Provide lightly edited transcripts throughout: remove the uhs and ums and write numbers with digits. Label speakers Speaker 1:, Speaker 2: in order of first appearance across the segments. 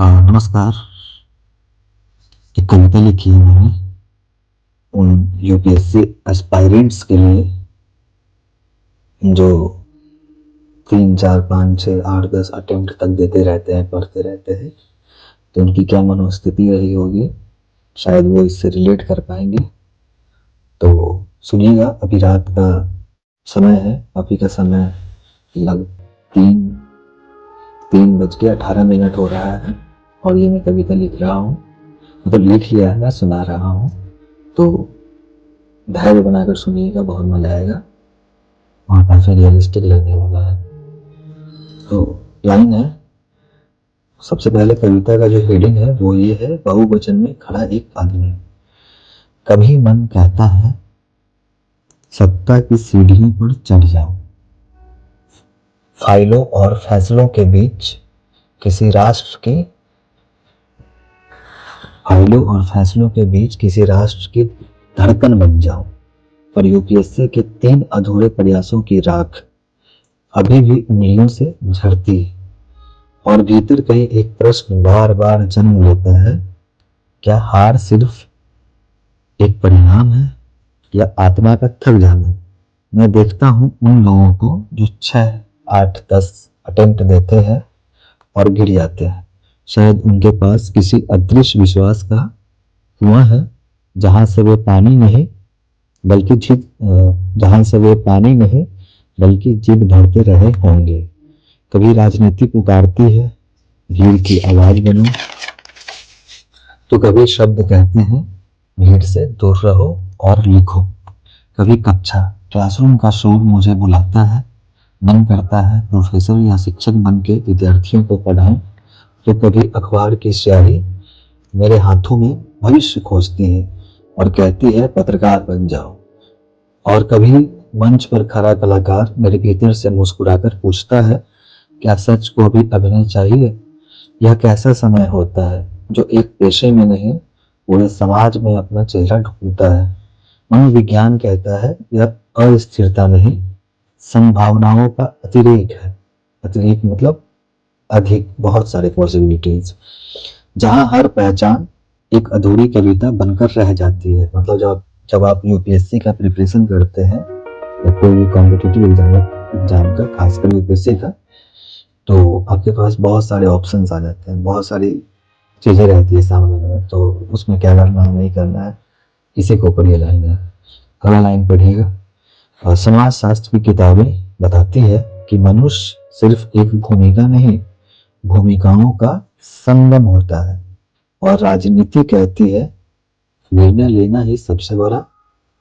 Speaker 1: नमस्कार। एक कविता लिखी है मैंने उन यूपीएससी एस्पायरेंट्स के लिए जो 3 4 5 6 8 10 अटेम्प्ट तक देते रहते हैं, पढ़ते रहते हैं। तो उनकी क्या मनोस्थिति रही होगी, शायद वो इससे रिलेट कर पाएंगे। तो सुनिएगा। अभी रात का समय है, अभी का समय लग 3:18 हो रहा है और ये मैं कविता लिख रहा हूँ, मतलब लिख लिया है, मैं सुना रहा हूँ। तो धैर्य बनाकर सुनिएगा, बहुत मजा आएगा और काफी रियलिस्टिक लगने वाला है। तो लाइन है, सबसे पहले कविता का जो हेडिंग है वो ये है, बहुवचन में खड़ा एक आदमी। कभी मन कहता है सत्ता की सीढ़ियों पर चढ़ जाओ, फाइलों और फैसलों के बीच किसी राष्ट्र की फाइलों और फैसलों के बीच किसी राष्ट्र की धड़कन बन जाओ। पर यूपीएससी के 3 अधूरे प्रयासों की राख अभी भी उंगलियों से झड़ती है और भीतर कहीं एक प्रश्न बार बार जन्म लेता है, क्या हार सिर्फ एक परिणाम है या आत्मा का थक जाना। मैं देखता हूं उन लोगों को जो 6 8 10 अटेम्प्ट देते हैं और गिर जाते हैं। शायद उनके पास किसी अदृश्य विश्वास का कुआं है जहां से वे पानी नहीं बल्कि जिद भरते रहे होंगे। कभी राजनीति पुकारती है भीड़ की आवाज बनो, तो कभी शब्द कहते हैं भीड़ से दूर रहो और लिखो। कभी कक्षा क्लासरूम का शोर मुझे बुलाता है, मन करता है प्रोफेसर या शिक्षक बन के विद्यार्थियों को पढ़ाऊं। तो कभी अखबार की स्याही मेरे हाथों में भविष्य खोजती है और कहती है पत्रकार बन जाओ। और कभी मंच पर खड़ा कलाकार मेरे भीतर से मुस्कुराकर पूछता है, क्या सच को भी अभिनय चाहिए। यह कैसा समय होता है जो एक पेशे में नहीं पूरे समाज में अपना चेहरा ढूंढता है। मनोविज्ञान कहता है यह अस्थिरता नहीं, संभावनाओं का अतिरेक है। अतिरेक मतलब अधिक, बहुत सारे पॉसिबिलिटीज, जहां हर पहचान एक अधूरी कविता बनकर रह जाती है। मतलब जब आप यूपीएससी का प्रिपरेशन करते हैं या कोई भी कॉम्पिटिटिव एग्जाम का, खासकर यूपीएससी का, तो आपके पास बहुत सारे ऑप्शंस आ जाते हैं, बहुत सारी चीजें रहती है सामने में। तो उसमें क्या करना है नहीं करना है, इसी के ऊपर ये लाइन है। अगला लाइन पढ़िएगा। और समाज शास्त्र की किताबें बताती है कि मनुष्य सिर्फ एक भूमिका नहीं, भूमिकाओं का संगम होता है। और राजनीति कहती है निर्णय लेना ही सबसे बड़ा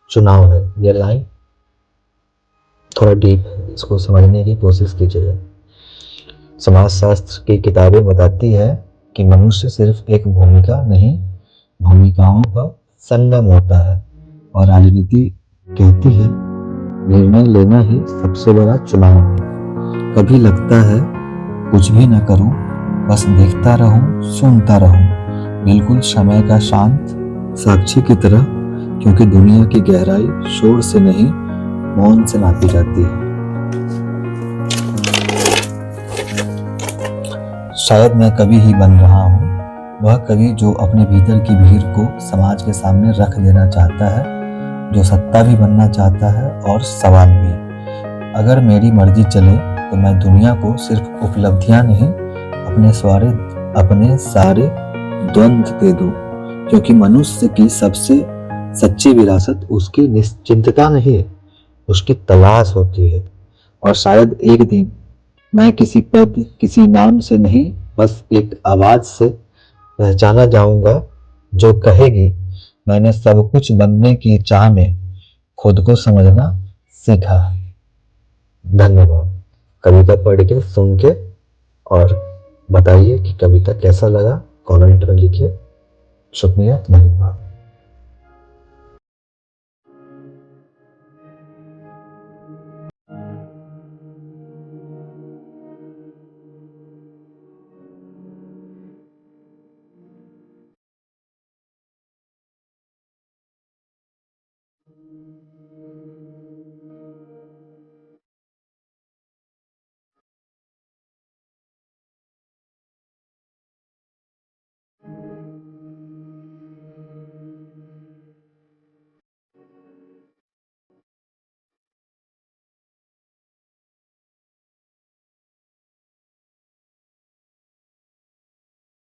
Speaker 1: चुनाव है। यह लाइन थोड़ा डीप है, इसको समझने की कोशिश कीजिए। समाजशास्त्र की किताबें बताती है कि मनुष्य सिर्फ एक भूमिका नहीं, भूमिकाओं का संगम होता है। और राजनीति कहती है निर्णय लेना ही सबसे बड़ा चुनाव है। कभी लगता है कुछ भी न करूं, बस देखता रहूं, सुनता रहूं, बिल्कुल समय का शांत साक्षी की तरह, क्योंकि दुनिया की गहराई शोर से नहीं मौन से नापी जाती है। शायद मैं कवि ही बन रहा हूँ, वह कवि जो अपने भीतर की भीड़ को समाज के सामने रख देना चाहता है, जो सत्ता भी बनना चाहता है और सवाल भी। अगर मेरी मर्जी चले तो मैं दुनिया को सिर्फ उपलब्धियां नहीं, अपने सारे द्वंद्व दे दूं, क्योंकि मनुष्य की सबसे सच्ची विरासत उसकी निश्चिंतता नहीं है, उसकी तलाश होती है। और शायद एक दिन मैं किसी पद, किसी नाम से नहीं, बस एक आवाज से पहचाना जाऊंगा जो कहेगी मैंने सब कुछ बनने की चाह में खुद को समझना सीखा। धन्यवाद। कविता पढ़ के, सुन के और बताइए कि कविता कैसा लगा, कमेंट में लिखिए। शुक्रिया, धन्यवाद।